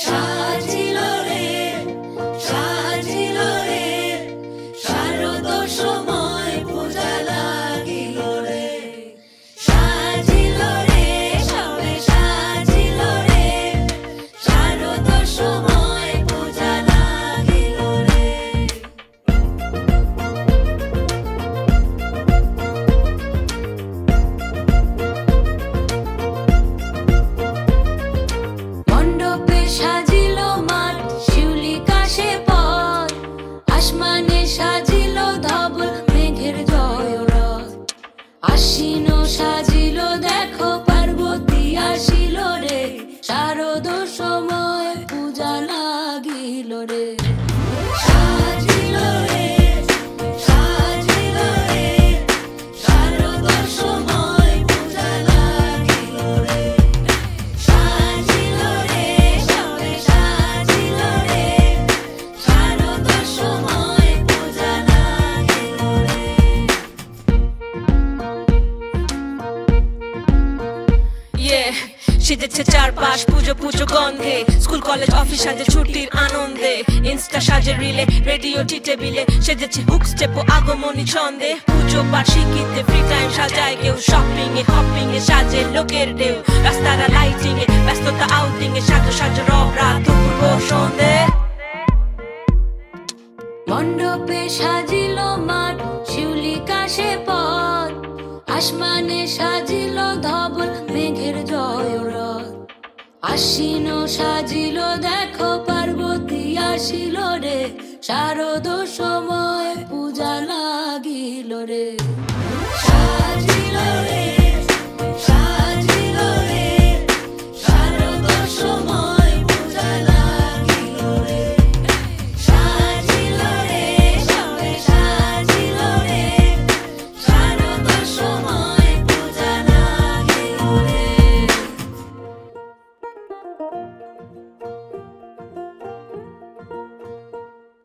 সাজিল রে সাজিল রে শারদ সময় পূজা লাগিল রে সাজিল রে সবে সাজিল রে শারদ সময় পূজা লাগিল রে মণ্ডপে সাজিল মাঠ শিউলি কাশে পথ আসমানে সাজিল ধবল মেঘের জয়রথ আশ্বিন সাজিল দেখো পার্বতী আসিল রে শারদ সময় পূজা লাগিল রে সাজিল রে সাজিল রে শারদ সময় পূজা লাগিল রে সাজিল রে সবে সাজিল রে শারদ সময় পূজা লাগিল রে সেজেছে চারপাশ পুজো পুজো গন্ধে স্কুল কলেজ অফিস সাজে ছুটির আনন্দে ইনস্টা সাজে রিলে রেডিও টি টেবিলে সেজেছে হুক স্টেপ আগমনী ছন্দে পুজো বার্ষিকীতে ফ্রি টাইম সাজায় কেউ শপিং এ হপিং এ সাজে লোকের ঢেউ রাস্তারা লাইটিং এ ব্যস্ততা আউটিং এ সাজো সাজো রব রাত দুপুর সন্ধে মণ্ডপে সাজিল মাঠ শিউলি কাশে পথ আসমানে সাজিল ধবল মেঘের জয়রথ আশ্বিন সাজিল দেখো পার্বতী আসিল রে শারদ সময় পূজা লাগিল রে।